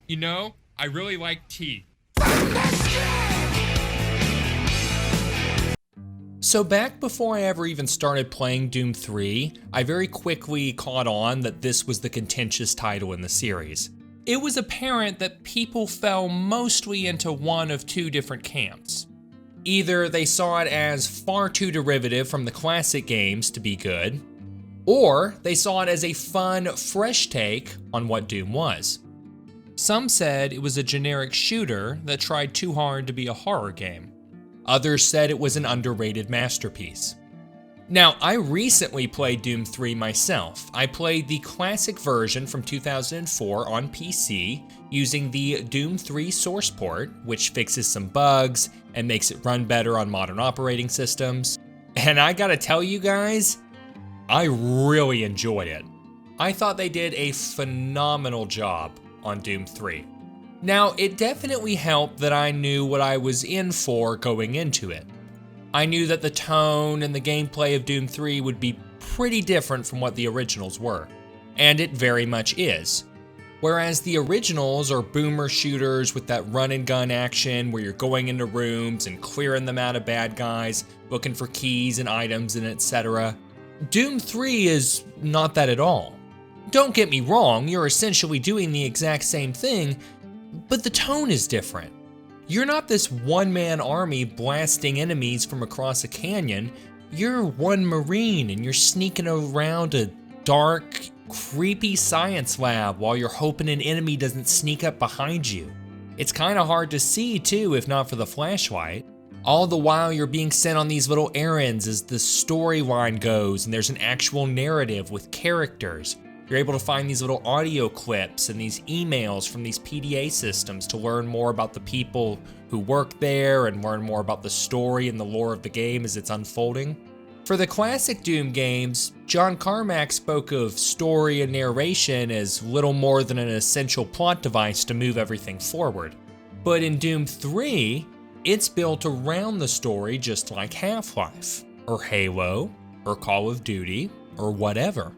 You know, I really like tea. So back before I ever even started playing Doom 3, I very quickly caught on that this was the contentious title in the series. It was apparent that people fell mostly into one of two different camps. Either they saw it as far too derivative from the classic games to be good, or they saw it as a fun, fresh take on what Doom was. Some said it was a generic shooter that tried too hard to be a horror game. Others said it was an underrated masterpiece. Now, I recently played Doom 3 myself. I played the classic version from 2004 on PC using the Doom 3 source port, which fixes some bugs and makes it run better on modern operating systems. And I gotta tell you guys, I really enjoyed it. I thought they did a phenomenal job on Doom 3. Now, it definitely helped that I knew what I was in for going into it. I knew that the tone and the gameplay of Doom 3 would be pretty different from what the originals were, and it very much is. Whereas the originals are boomer shooters with that run and gun action where you're going into rooms and clearing them out of bad guys, looking for keys and items and etc. Doom 3 is not that at all. Don't get me wrong, you're essentially doing the exact same thing, but the tone is different. You're not this one-man army blasting enemies from across a canyon. You're one Marine and you're sneaking around a dark, creepy science lab while you're hoping an enemy doesn't sneak up behind you. It's kind of hard to see too if not for the flashlight. All the while you're being sent on these little errands as the storyline goes and there's an actual narrative with characters. You're able to find these little audio clips and these emails from these PDA systems to learn more about the people who work there and learn more about the story and the lore of the game as it's unfolding. For the classic Doom games, John Carmack spoke of story and narration as little more than an essential plot device to move everything forward. But in Doom 3, it's built around the story just like Half-Life, or Halo, or Call of Duty, or whatever.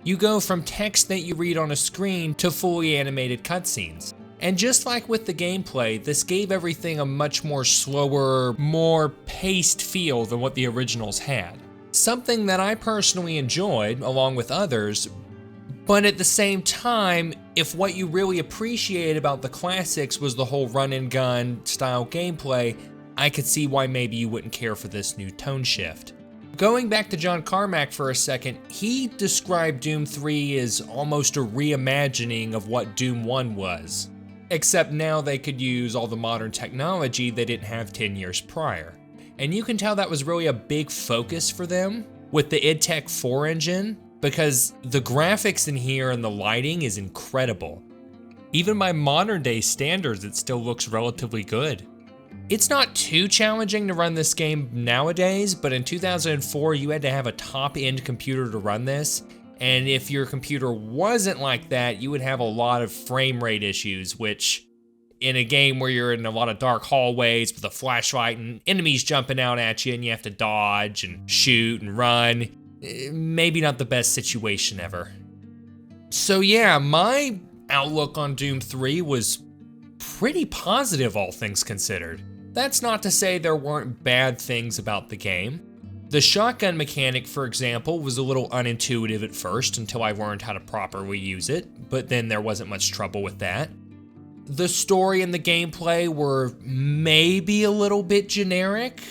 You go from text that you read on a screen to fully animated cutscenes. And just like with the gameplay, this gave everything a much more slower, more paced feel than what the originals had. Something that I personally enjoyed, along with others, but at the same time, if what you really appreciate about the classics was the whole run and gun style gameplay, I could see why maybe you wouldn't care for this new tone shift. Going back to John Carmack for a second, he described Doom 3 as almost a reimagining of what Doom 1 was. Except now they could use all the modern technology they didn't have 10 years prior. And you can tell that was really a big focus for them with the id Tech 4 engine, because the graphics in here and the lighting is incredible. Even by modern day standards, it still looks relatively good. It's not too challenging to run this game nowadays, but in 2004 you had to have a top-end computer to run this, and if your computer wasn't like that, you would have a lot of frame rate issues, which in a game where you're in a lot of dark hallways with a flashlight and enemies jumping out at you and you have to dodge and shoot and run, maybe not the best situation ever. So yeah, my outlook on Doom 3 was pretty positive, all things considered. That's not to say there weren't bad things about the game. The shotgun mechanic, for example, was a little unintuitive at first until I learned how to properly use it, but then there wasn't much trouble with that. The story and the gameplay were maybe a little bit generic.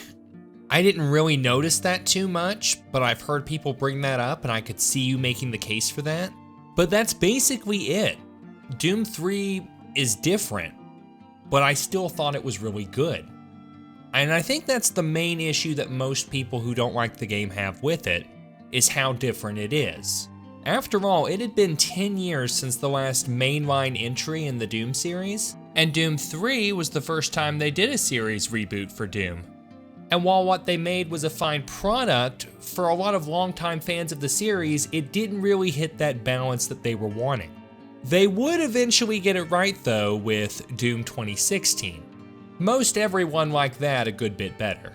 I didn't really notice that too much, but I've heard people bring that up and I could see you making the case for that. But that's basically it. Doom 3 is different, but I still thought it was really good. And I think that's the main issue that most people who don't like the game have with it, is how different it is. After all, it had been 10 years since the last mainline entry in the Doom series, and Doom 3 was the first time they did a series reboot for Doom. And while what they made was a fine product, for a lot of longtime fans of the series, it didn't really hit that balance that they were wanting. They would eventually get it right though with Doom 2016. Most everyone liked that a good bit better.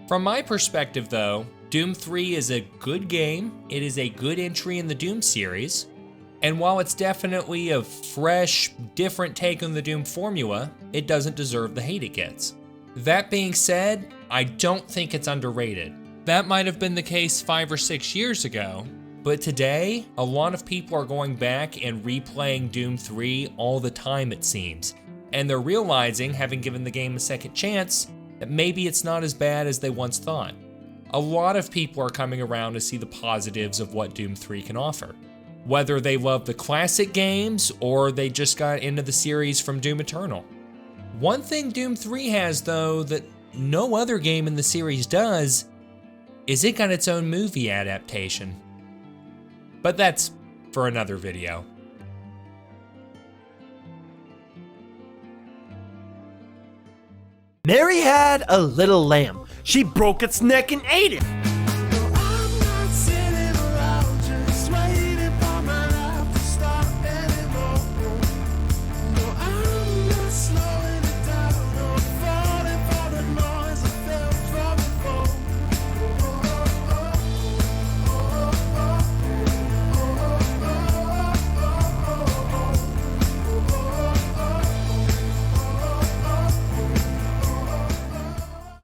From my perspective though, Doom 3 is a good game, it is a good entry in the Doom series, And while it's definitely a fresh, different take on the Doom formula, it doesn't deserve the hate it gets. That being said, I don't think it's underrated. That might have been the case 5 or 6 years ago, but today, a lot of people are going back and replaying Doom 3 all the time, it seems. And they're realizing, having given the game a second chance, that maybe it's not as bad as they once thought. A lot of people are coming around to see the positives of what Doom 3 can offer. Whether they love the classic games or they just got into the series from Doom Eternal. One thing Doom 3 has, though, that no other game in the series does, is it got its own movie adaptation. But that's for another video. Mary had a little lamb. She broke its neck and ate it.